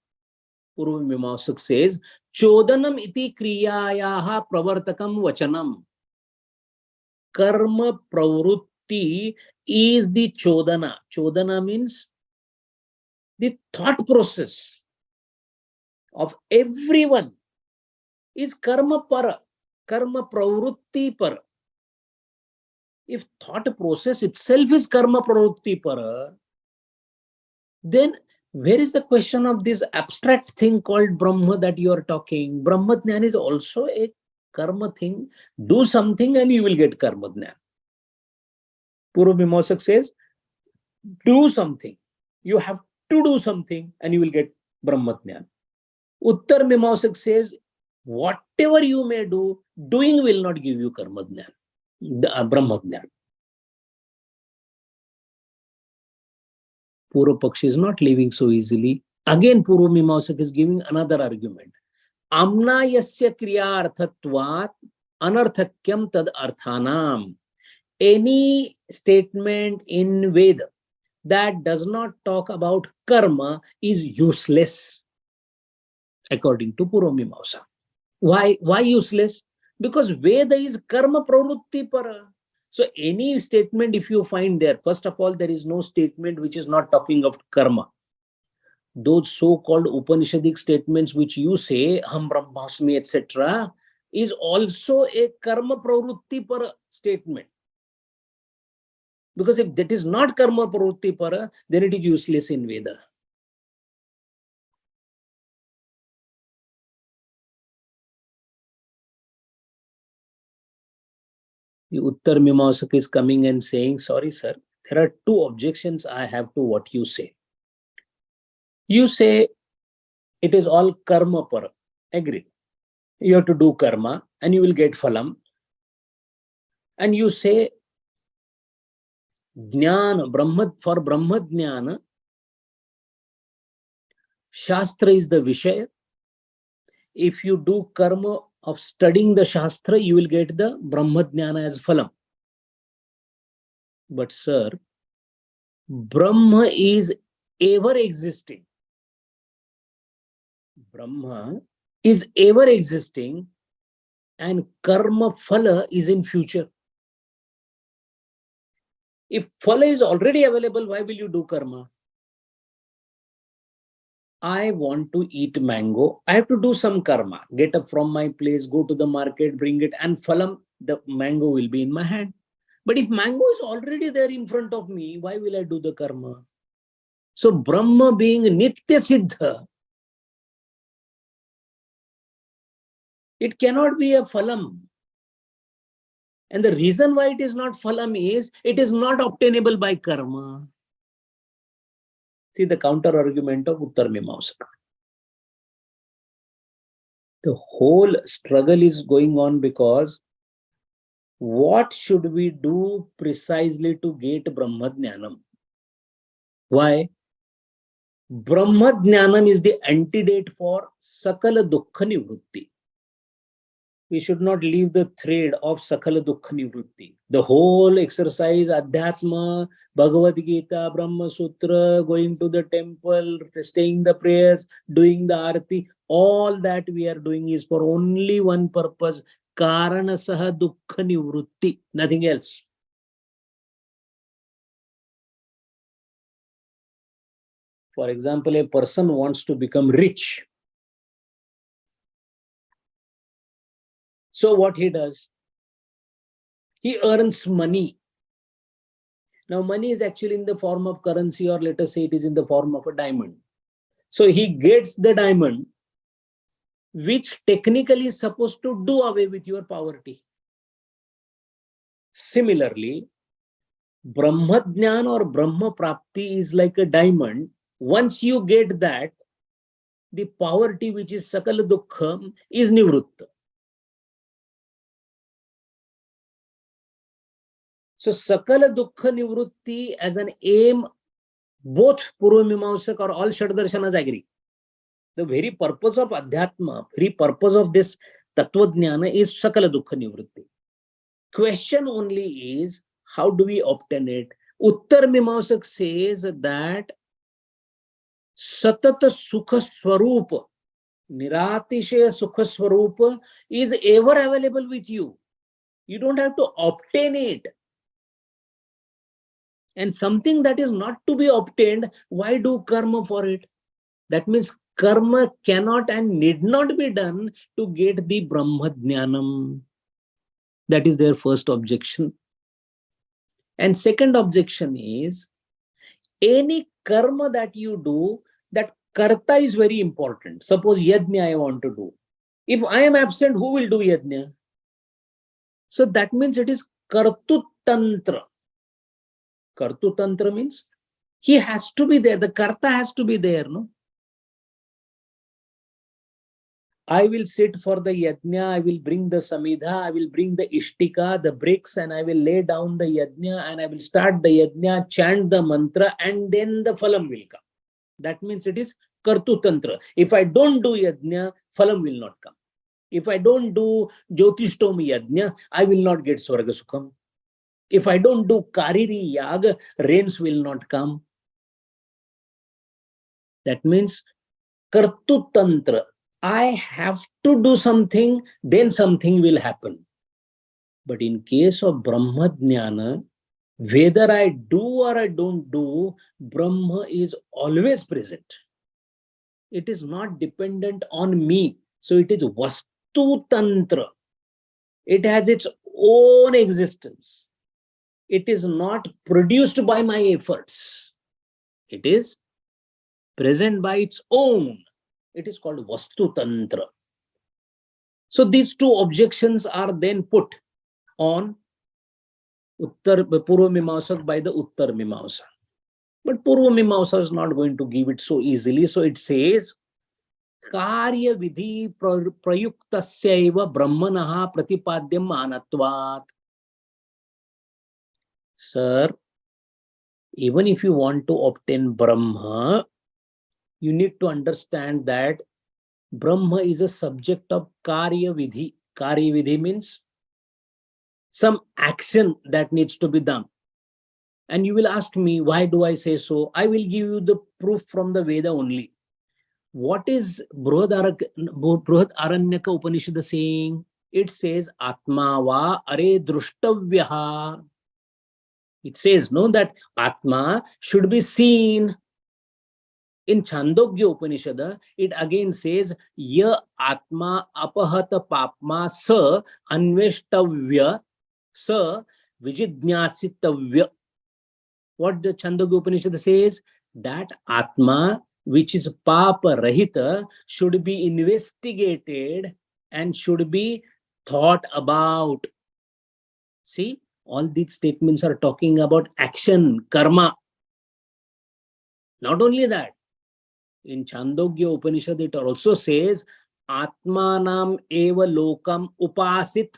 Purva Mimamsak says, Chodanam iti kriyayaha pravartakam vachanam. Karma pravrutti is the chodana. Chodana means the thought process of everyone is karma para, karma pravrutti para. If thought process itself is karma pravrutti para, then where is the question of this abstract thing called Brahma that you are talking? Brahma Jnana is also a karma thing. Do something and you will get karma Jnana. Purva Mimamsak says, do something. You have to do something and you will get Brahma Jnana. Uttar Mimamsak says, whatever you may do, doing will not give you karma Jnana, Brahma Jnana. Purva Pakshi is not leaving so easily. Again, Purva Mimamsak is giving another argument. Amna yasya kriya arthatvat anarthakyam tad arthanam. Any statement in Veda that does not talk about karma is useless, according to Purva Mimamsa. Why useless? Because Veda is karma pravrutti para. So any statement if you find there, first of all, there is no statement which is not talking of karma. those so-called Upanishadic statements which you say, Ham Brahmasmi, etc., is also a karma pravrutti para statement. Because if that is not karma pravrutti para, then it is useless in Veda. The Uttar Mimamsak is coming and saying, sorry, sir, there are two objections I have to what you say. You say it is all karma para. Agree. You have to do karma and you will get phalam. And you say jnana, for Brahma jnana, Shastra is the Vishaya. If you do karma of studying the Shastra, you will get the Brahma jnana as phalam. But sir, Brahma is ever existing. Brahma is ever existing and karma phala is in future. If phala is already available, why will you do karma? I want to eat mango. I have to do some karma. Get up from my place, go to the market, bring it, and phalam, the mango will be in my hand. But if mango is already there in front of me, why will I do the karma? So Brahma being Nitya Siddha, it cannot be a phalam. And the reason why it is not phalam is, it is not obtainable by karma. See the counter argument of Uttar Mimamsaka. The whole struggle is going on because what should we do precisely to get Brahmadnyanam? Why? Brahmadnyanam is the antidote for Sakala Dukkha Nivrutti. We should not leave the thread of Sakala Dukkha Nivrutti. The whole exercise, Adhyatma, Bhagavad Gita, Brahma Sutra, going to the temple, staying the prayers, doing the arati, all that we are doing is for only one purpose, Karana Saha Dukkha Nivrutti, nothing else. For example, a person wants to become rich. So what he does? He earns money. Now money is actually in the form of currency, or let us say it is in the form of a diamond. So he gets the diamond, which technically is supposed to do away with your poverty. Similarly, Brahmadnyan or Brahma Prapti is like a diamond. Once you get that, the poverty which is Sakala Dukkha is Nivrutta. So Sakala Dukkha Nivrutti as an aim, both Purva Mimamsak or all Shaddarshanas agree. The very purpose of Adhyatma, very purpose of this Tattva Jnana is Sakala Dukkha Nivrutti. Question only is, how do we obtain it? Uttar Mimamsak says that Satata Sukha Swarupa, Niratishaya Sukha Swarupa is ever available with you. You don't have to obtain it. And something that is not to be obtained, why do karma for it? That means karma cannot and need not be done to get the Brahma Jnanam. That is their first objection. And second objection is, any karma that you do, that karta is very important. Suppose yajna I want to do. If I am absent, who will do yajna? So that means it is kartu tantra. Kartu tantra means he has to be there. The karta has to be there, no? I will sit for the yajna, I will bring the samidha, I will bring the ishtika, the bricks, and I will lay down the yajna, and I will start the yajna, chant the mantra, and then the phalam will come. That means it is kartu tantra. If I don't do yajna, phalam will not come. If I don't do jyotishtom yajna, I will not get swarga sukham. If I don't do kariri yaga, rains will not come. That means kartu tantra. I have to do something, then something will happen. But in case of Brahma Jnana, whether I do or I don't do, Brahma is always present. It is not dependent on me. So it is Vastu Tantra. It has its own existence. It is not produced by my efforts. It is present by its own. It is called Vastu Tantra. So these two objections are then put on Purva Mimamsa by the Uttar Mimamsa. But Purva Mimamsa is not going to give it so easily. So it says, Karya Vidhi Prayuktasyaiva Brahmanaha Pratipadyam Manatvat. Sir, even if you want to obtain Brahma, you need to understand that Brahma is a subject of Karya Vidhi. Karya Vidhi means some action that needs to be done. And you will ask me, why do I say so? I will give you the proof from the Veda only. What is Bruhat Aranyaka Upanishad saying? It says, Atma va are drushtavyaha. It says, no, that Atma should be seen. In Chandogya Upanishad, it again says, Ya Atma apahata papma sa anveshtavya sa vijidnyasitavya. What the Chandogya Upanishad says? That Atma, which is Papa Rahita, should be investigated and should be thought about. See, all these statements are talking about action, karma. Not only that, in Chandogya Upanishad, it also says, Atmanam eva lokam upasit.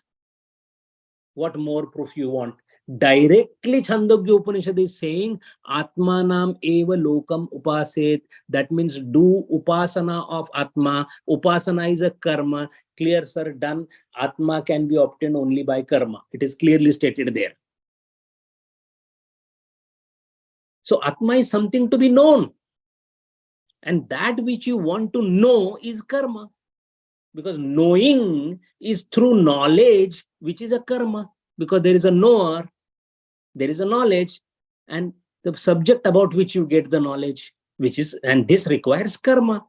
What more proof you want? Directly Chandogya Upanishad is saying, Atmanam eva lokam upasit. That means do upasana of Atma. Upasana is a karma. Clear, sir, done. Atma can be obtained only by karma. It is clearly stated there. So Atma is something to be known. And that which you want to know is karma. Because knowing is through knowledge, which is a karma. Because there is a knower, there is a knowledge, and the subject about which you get the knowledge, which is, and this requires karma.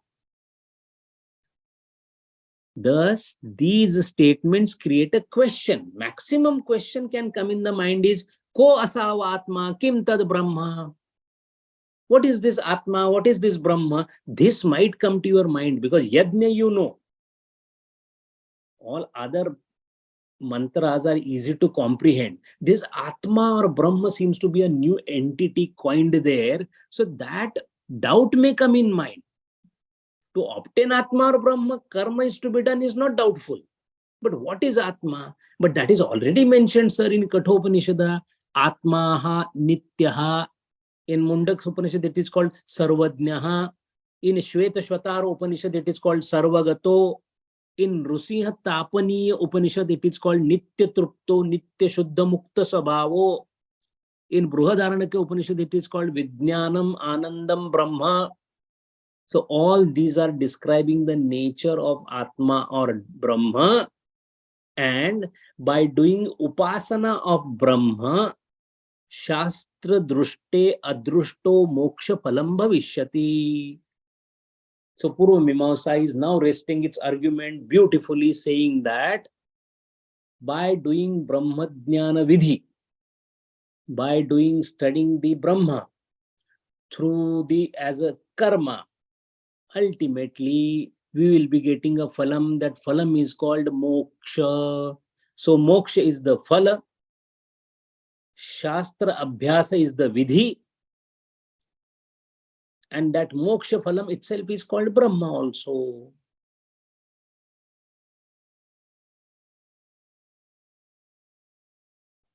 Thus, these statements create a question. Maximum question can come in the mind is, Ko asava atma, kim tad brahma? What is this Atma? What is this Brahma? This might come to your mind because Yajna you know. All other mantras are easy to comprehend. This Atma or Brahma seems to be a new entity coined there. So that doubt may come in mind. To obtain Atma or Brahma, karma is to be done is not doubtful. But what is Atma? But that is already mentioned, sir, in Kathopanishad. Atmaha Nityaha. In Mundaka Upanishad, it is called Sarvajnaha. In Shweta Shvatara Upanishad, it is called Sarvagato. In Rusiha Tapaniya Upanishad, it is called Nitya Trupto, Nitya Shuddha Mukta Sabhavo. In Bruhadaranyaka Upanishad, it is called Vijnanam Anandam Brahma. So all these are describing the nature of Atma or Brahma. And by doing Upasana of Brahma, Shastra drushte adrushto moksha phalam bhavishyati. So Purva Mimamsa is now resting its argument beautifully, saying that by doing Brahma Jnana Vidhi, by doing studying the Brahma through the as a karma, ultimately we will be getting a phalam. That phalam is called moksha. So moksha is the phala. Shastra Abhyasa is the vidhi, and that moksha phalam itself is called Brahma also.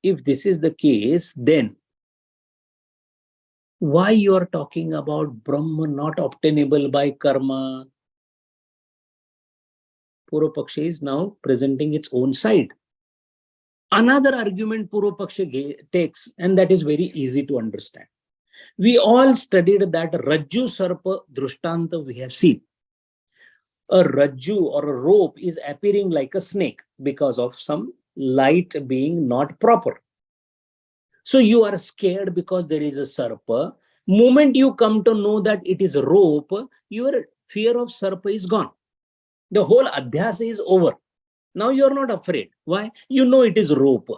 If this is the case, then why you are talking about Brahma not obtainable by karma? Purva Paksha is now presenting its own side. Another argument Purva Paksha takes, and that is very easy to understand. We all studied that Rajju Sarpa Drushtanta we have seen. A Rajju or a rope is appearing like a snake because of some light being not proper. So you are scared because there is a Sarpa. Moment you come to know that it is a rope, your fear of sarpa is gone. The whole adhyasa is over. Now you are not afraid. Why? You know it is rope.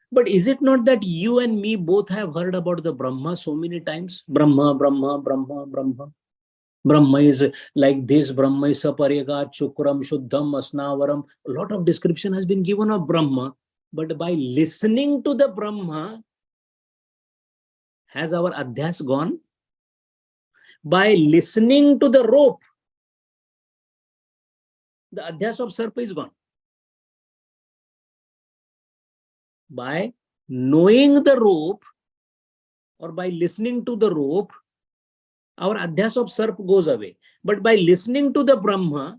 But is it not that you and me both have heard about the Brahma so many times? Brahma, Brahma, Brahma, Brahma. Brahma is like this, Brahma is Saparyaga, Chukram, Shuddham, Asnavaram. A lot of description has been given of Brahma. But by listening to the Brahma, has our adhyas gone? By listening to the rope, the adhyas of sarpa is gone. By knowing the rope or by listening to the rope, our adhyas of sarp goes away. But by listening to the Brahma,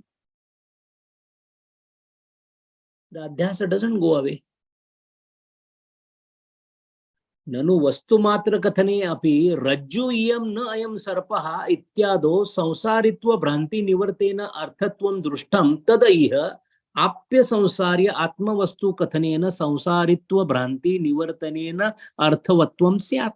the adhyasa doesn't go away. Nanu vastu matra kathane api rajju iyam na ayam sarpaha ityado samsaritva bhranti nivartena arthatvam drushtam tadaiha apya samsarya atma vastu kathanena samsaritva bhranti nivartanena arthavatvam syat.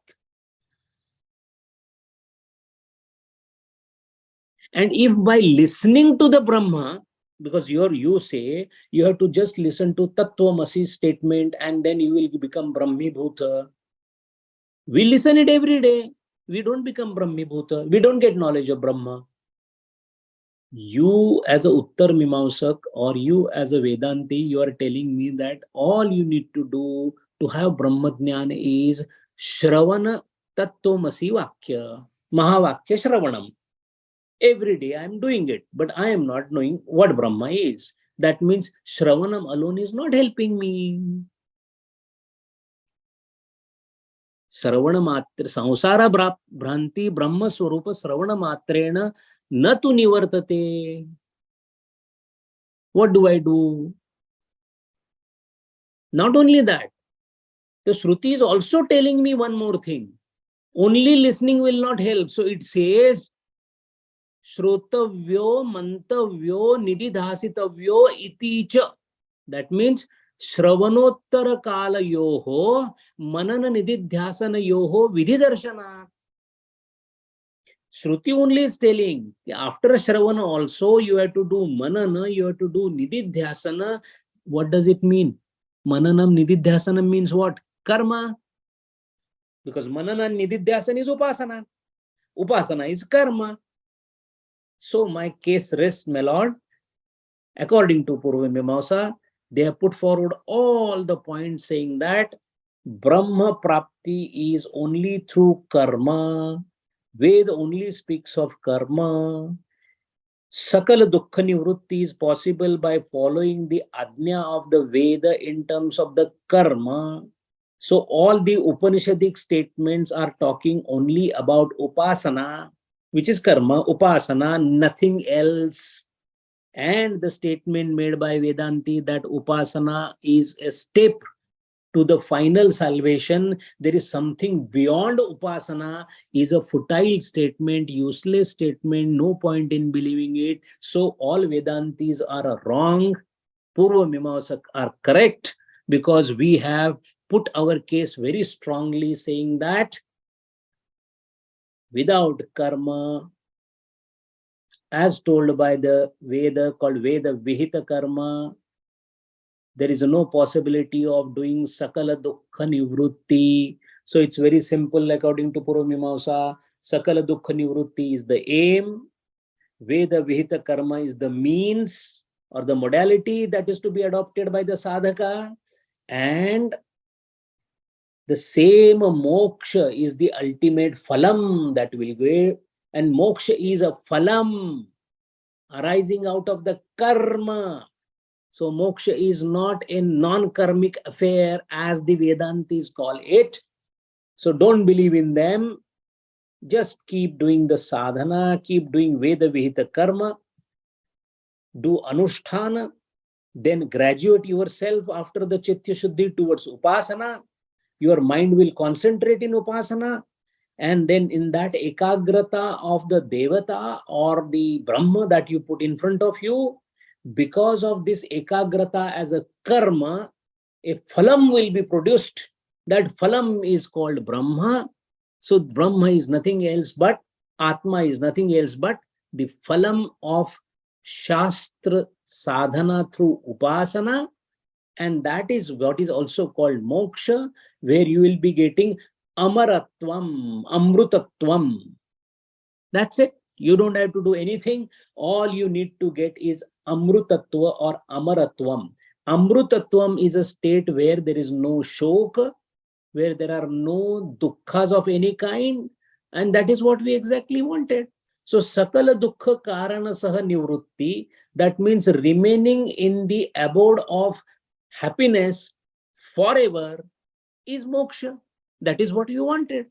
And if by listening to the Brahma, because you say you have to just listen to Tattvamasi statement and then you will become Brahmi Bhuta. We listen it every day. We don't become Brahmi Bhuta. We don't get knowledge of Brahma. You as a Uttar Mimamsak or you as a Vedanti, you are telling me that all you need to do to have Brahma Jnana is Shravana Tattvamasi Vakya, Mahavakya Shravanam. Every day I am doing it, but I am not knowing what Brahma is. That means Shravanam alone is not helping me. Shravana matra samsara bhranti Brahma swarupa Shravana matrena na tu nivartate. What do I do? Not only that, the Shruti is also telling me one more thing. Only listening will not help. So it says, Shrotavyo, Mantavyo, Nididhasitavyo, iti cha. That means, Shravanottara kala yoho, Manana Nididhyasana yoho, Vidhi darshana. Shruti only is telling, after Shravana also, you have to do Manana, you have to do Nididhyasana. What does it mean? Mananam Nididhyasana means what? Karma. Because Manana and Nididhyasana is Upasana. Upasana is karma. So my case rests, my lord. According to Purva Mimamsa, they have put forward all the points saying that Brahma Prapti is only through karma. Veda only speaks of karma. Sakala Dukkha Nivrutti is possible by following the Ajna of the Veda in terms of the karma. So all the Upanishadic statements are talking only about Upasana, which is karma, Upasana, nothing else. And the statement made by Vedanti that Upasana is a step to the final salvation, there is something beyond Upasana, is a futile statement, useless statement, no point in believing it. So all Vedantis are wrong. Purva Mimamsak are correct, because we have put our case very strongly saying that without karma, as told by the Veda called Veda Vihita Karma, there is no possibility of doing Sakala Dukkha Nivrutti. So it's very simple according to Purva Mimamsa. Sakala Dukkha Nivrutti is the aim. Veda Vihita Karma is the means or the modality that is to be adopted by the sadhaka. And the same moksha is the ultimate phalam that will give. And moksha is a phalam arising out of the karma. So moksha is not a non-karmic affair as the Vedantis call it. So don't believe in them. Just keep doing the sadhana, keep doing Veda Vihita Karma, do Anusthana, then graduate yourself after the Chitya Shuddhi towards Upasana. Your mind will concentrate in Upasana, and then in that ekagrata of the Devata or the Brahma that you put in front of you, because of this ekagrata as a karma, a phalam will be produced. That phalam is called Brahma. So Brahma is nothing else but Atma is nothing else but the phalam of Shastra sadhana through Upasana, and that is what is also called moksha, where you will be getting Amaratvam, Amrutatvam. That's it. You don't have to do anything. All you need to get is Amrutatva or Amaratvam. Amrutatvam is a state where there is no shoka, where there are no dukkhas of any kind, and that is what we exactly wanted. So sakala dukkha karana saha nivrutti, that means remaining in the abode of happiness forever, is moksha. That is what we wanted.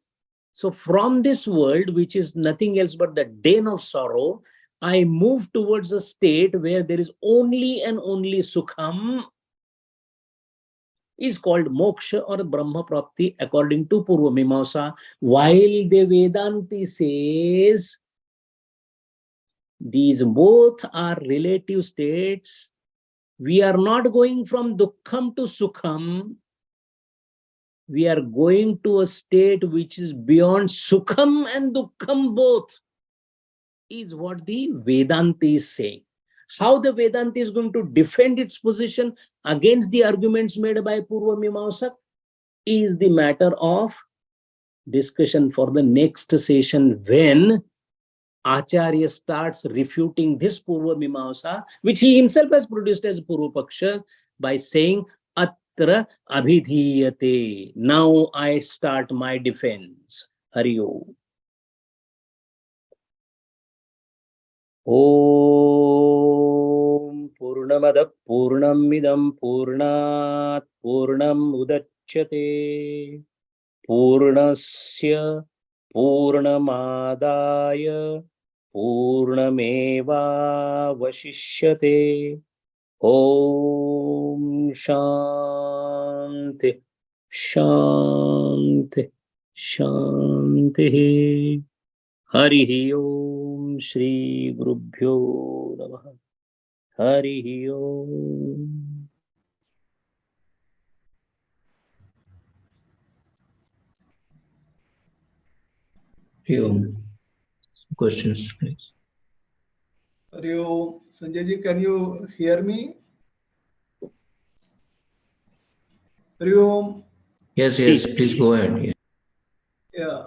So from this world, which is nothing else but the den of sorrow, I move towards a state where there is only and only sukham, is called moksha or Brahma Prapti according to Purva Mimamsa, while the Vedanti says these both are relative states. We are not going from dukkham to sukham. We are going to a state which is beyond sukham and dukkham both, is what the Vedanti is saying. How the Vedanta is going to defend its position against the arguments made by Purva Mimamsa is the matter of discussion for the next session, when Acharya starts refuting this Purva Mimamsa, which he himself has produced as Purva Paksha, by saying Atra Abhidhiyate. Now I start my defense. Hari Om. Om Purnamada Purnamidam Purnat Purnam Udachyate Purnasya Purnamadaya Purnameva Vashishyate. Om Shanti Shanti Shanti. Harihi Om Shri Gurubhyo Namaha. Harihi Om. Questions, please. Hari Om. Sanjay ji, can you hear me? Hari Om. Yes, please go ahead. Yeah.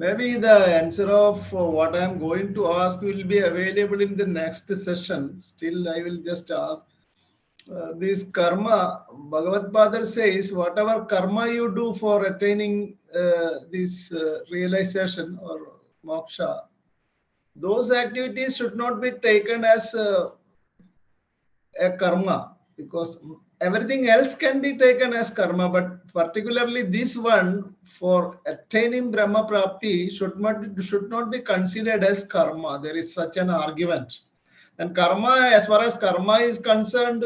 Maybe the answer of what I am going to ask will be available in the next session. Still, I will just ask. This karma, Bhagavad Padar says, whatever karma you do for attaining this realization or moksha, those activities should not be taken as a karma, because everything else can be taken as karma, but particularly this one for attaining Brahma Prapti should not be considered as karma. There is such an argument. And karma, as far as karma is concerned,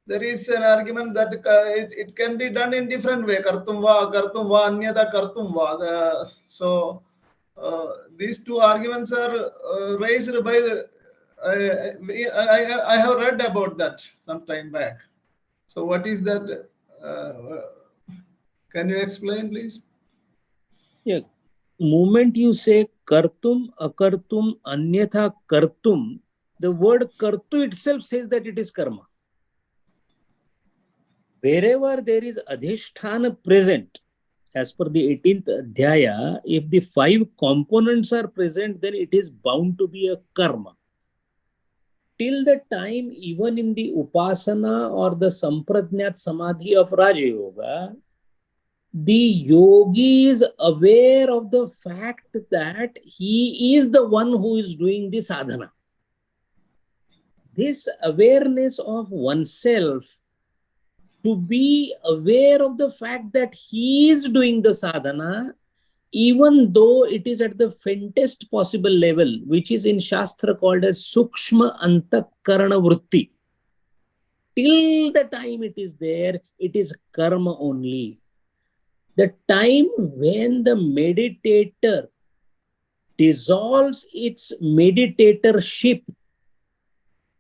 there is an argument that it can be done in different way. Kartum va, anyata kartum va. So these two arguments are raised by. I have read about that some time back. So what is that? Can you explain, please? Yeah. Moment you say kartum, akartum, anyatha kartum, the word kartu itself says that it is karma. Wherever there is adhishthana present, as per the 18th adhyaya, if the 5 components are present, then it is bound to be a karma. Till the time, even in the upasana or the sampradnyat samadhi of Raja Yoga, the yogi is aware of the fact that he is the one who is doing the sadhana. This awareness of oneself, to be aware of the fact that he is doing the sadhana, even though it is at the faintest possible level, which is in Shastra called as Sukshma Antakarana Vritti. Till the time it is there, it is karma only. The time when the meditator dissolves its meditatorship,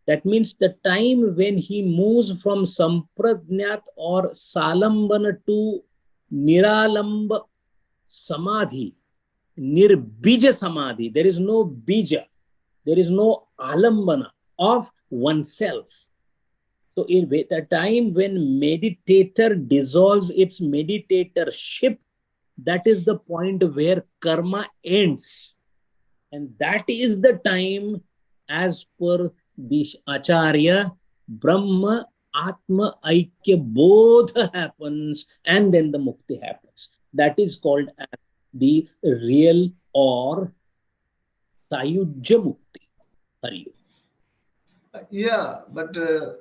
that means the time when he moves from Sampradnyat or Salambana to Niralamba Samadhi, nirbija samadhi. There is no bija, there is no alambana of oneself. So in the time when meditator dissolves its meditatorship, that is the point where karma ends. And that is the time, as per the Acharya, Brahma, Atma, Aikya, bodha happens, and then the mukti happens. That is called as the real or Sayujya Mukti. Hari. Yeah, but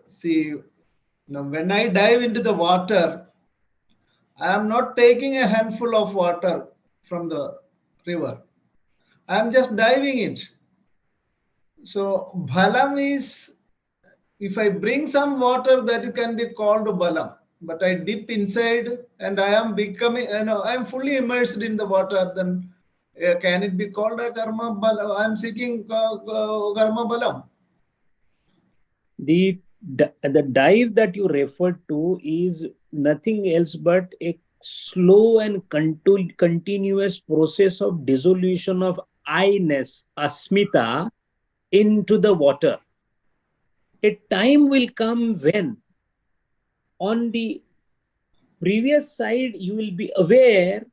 see, when I dive into the water, I am not taking a handful of water from the river. I am just diving it. So bhalam is, if I bring some water, that can be called balam. But I dip inside and I am becoming, I am fully immersed in the water. Then can it be called a karma balam? I am seeking karma balam. The dive that you referred to is nothing else but a slow and continuous process of dissolution of I-ness, asmita, into the water. A time will come when on the previous side you will be aware,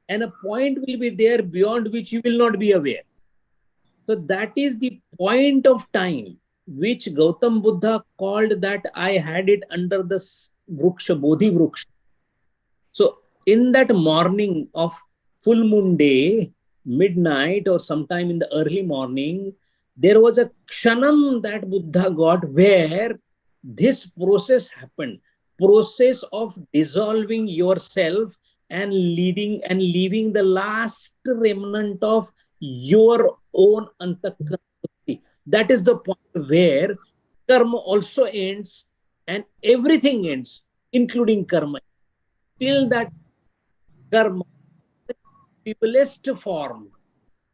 and a point will be there beyond which you will not be aware. So that is the point of time which Gautam Buddha called that I had it under the Vruksha, Bodhi Vruksha. So in that morning of full moon day, midnight or sometime in the early morning, there was a kshanam that Buddha got where this process happened. Process of dissolving yourself and leaving the last remnant of your own antakarna. That is the point where karma also ends and everything ends, including karma. Till that karma, feeblest form,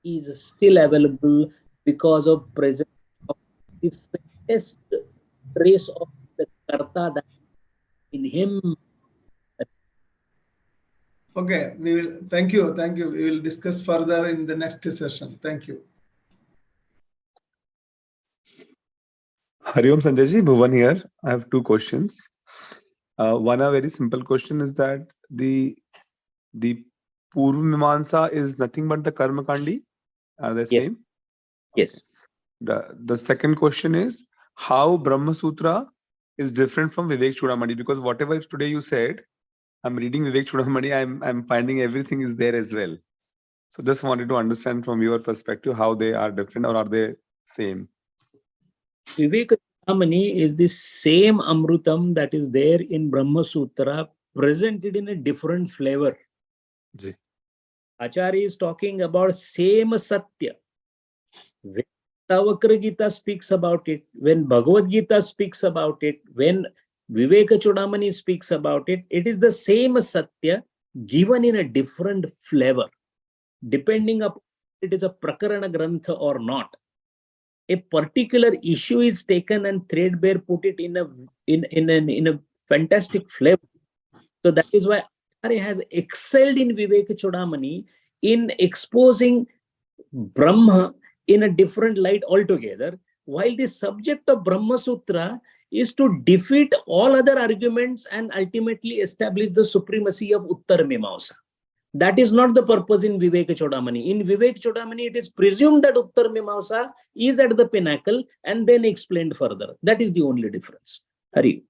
is still available because of presence of the faintest trace of the karta that in him. Okay, we will. Thank you. Thank you. We will discuss further in the next session. Thank you. Hari Om Sanjay ji, Bhuvan here. I have two questions. One, a very simple question is that the Purva Mimamsa is nothing but the Karma Kandi. Are they Yes. same? Yes. The second question is how Brahma Sutra is different from Vivek Chudamani, because whatever today you said, I'm reading Vivek Chudamani, I'm finding everything is there as well. So just wanted to understand from your perspective how they are different, or are they same? Viveka Chudamani is the same Amrutam that is there in Brahma Sutra, presented in a different flavor. Ji. Acharya is talking about same Satya. When Tavakra Gita speaks about it, when Bhagavad Gita speaks about it, when Viveka Chudamani speaks about it, it is the same Satya given in a different flavor, depending upon if it is a Prakarana Grantha or not. A particular issue is taken and threadbare put it in a fantastic flavor. So that is why Acharya has excelled in Viveka Chudamani in exposing Brahma in a different light altogether, while the subject of Brahma Sutra is to defeat all other arguments and ultimately establish the supremacy of Uttar Mimamsa. That is not the purpose in Viveka Chudamani. In Viveka Chudamani, it is presumed that Uttar Mimamsa is at the pinnacle and then explained further. That is the only difference. Hari.